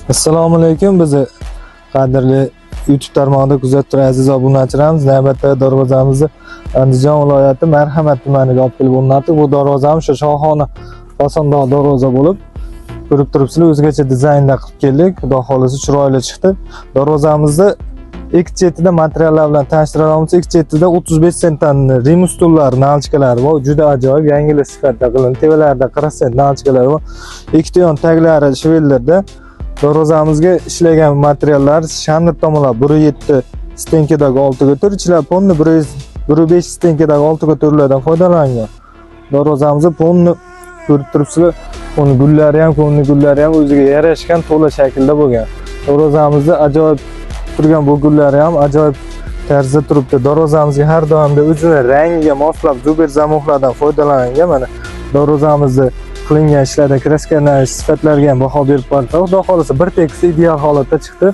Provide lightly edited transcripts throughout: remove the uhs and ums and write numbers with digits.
Assalomu alaykum. Biz qadrli YouTube tarmog'ida kuzatib turgan aziz obunachilarimiz, navbatdagi darvozamizni Andijon viloyati Marhamat tumaniga olib kelib o'rnatdik. Bu darvozamiz shu shohona fasondagi darvoza bo'lib, ko'rib turibsizlar, o'zgacha dizaynda qilib keldik. Xudo xolisi chiroyli chiqdi. Darvozamizni ikki chetida materiallar bilan tanishtiramiz. Ikki chetida 35 sentdan rim stullar, nalchkalari bor. Juda ajoyib, yangilik sifatida qilingan. Tevalarida 40 sent nalchkalari bor. Ikkita yon taglari shvellarda. Darvozamizga ishlagan materiallar shanr tomonlar 1.7 stenkadagi oltiga tur, ichlar ponni 1.5 stenkadagi oltiga turlardan foydalangan. Darvozamizni ponni ko'rib turibsizlar. Uni gullari ham o'ziga yarashgan to'la shaklda bo'lgan. Darvozamizda ajoyib turgan bu gullari ham ajoyib tarzda turibdi. Darvozamizga har doimda o'zini rangiga moslab zuber zamohlardan foydalangan. Mana darvozamizni qilingan ishlarda kraskalash sifatlarga ham baho berib bordi. Xudo xolisa bir tekis ideal holatda chiqdi.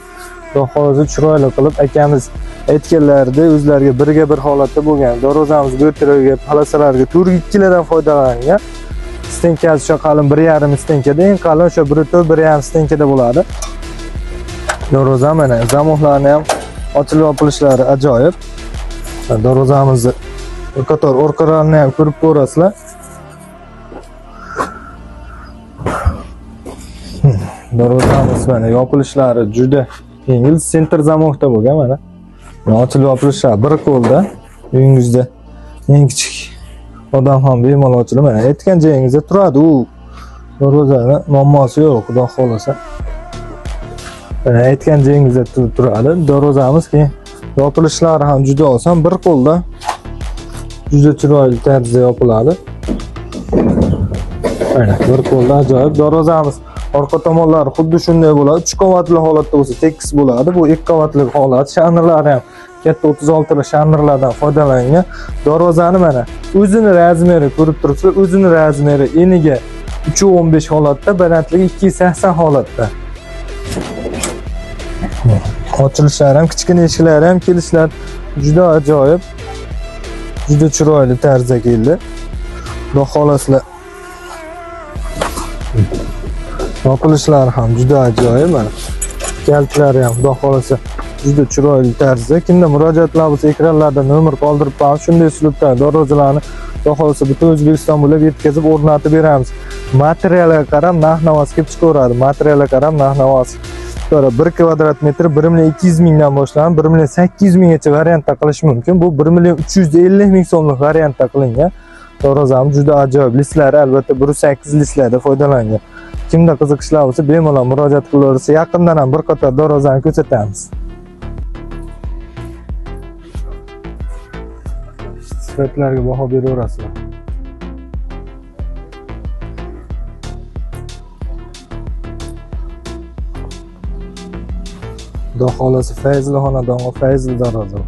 Xudo xolisa chiroyli qilib akamiz aytganlarida o'zlariga birga bir holatda bo'lgan. Darvozamiz o'rtalarga, palasalarga turli ikkilardan foydalangan. Stenkasi shu qalin 1.5 stenkada, eng qalin o'sha 1.4 1.5 stenkada bo'ladi. Darvoza mana zamohlarni ham ochilib yopilishlari ajoyib. Darvozamizni bir qator orqalarini ham ko'rib ko'rasizlar. Darvozamiz mana yopilishlari juda yengil, sentr zamohda bo'lgan mana. Ochilib yopilishlari bir qo'lda, uyingizda eng kichik odam ham bemalol ochilib, mana aytgan joyingizda turadi. U darvozani muammosi yo'q, xudo xolasa. Mana aytgan joyingizda turadi. Darvozamiz keyin yopilishlari ham juda oson, bir qo'lda juda chiroyli tarzda yopiladi. Mana bir qo'lda ajoyib. Darvozamiz orqa tomonlari xuddi shunday bo'ladi. 3 qavatli holatda bo'lsa tekis bo'ladi. Bu 2 qavatli holat. Shanrlari ham katta 36 li shanrlardan foydalangan. Darvozani mana o'zini razmeri ko'rib turibsizlar. O'zini razmeri eniga 3.15 holatda, balandligi 2.80 holatda. Ochilishlari ham, kichkina eshiklari ham kelishlar juda ajoyib. Juda chiroyli tarzda keldi. Xudo xolaslar. Yopilishlari ham juda ajoyib mana. Kaltlari ham xudo xolasa juda chiroyli tarzda. Kimda murojaatlar bo'lsa, ekranlarda nomer qoldirib qo'yamiz. Shunday uslubda darvozalarni xudo xolasa butun O'zbekiston bo'ylab yetkazib o'rnatib beramiz. Materialga qarab narx-navosi kelib chiqaveradi. Materialga qarab narx-navosi. 1 kvadrat metr 1.200.000 mingdan boshlanib 1.800.000 gacha variantda qilish mumkin. Bu 1.350.000 so'mlik variantda qilingan. Darvozamiz juda ajoyib. Listlari albatta 1.8 listlarda foydalangan. Kimda qiziqishlar bo'lsa, bemalol murojaat qilaversa, yaqindan ham bir qator darvozani ko'rsatamiz. Sifatlarga baho beraverasizlar. Xudo xolasa fayzli xonadonga fayzli darvoza.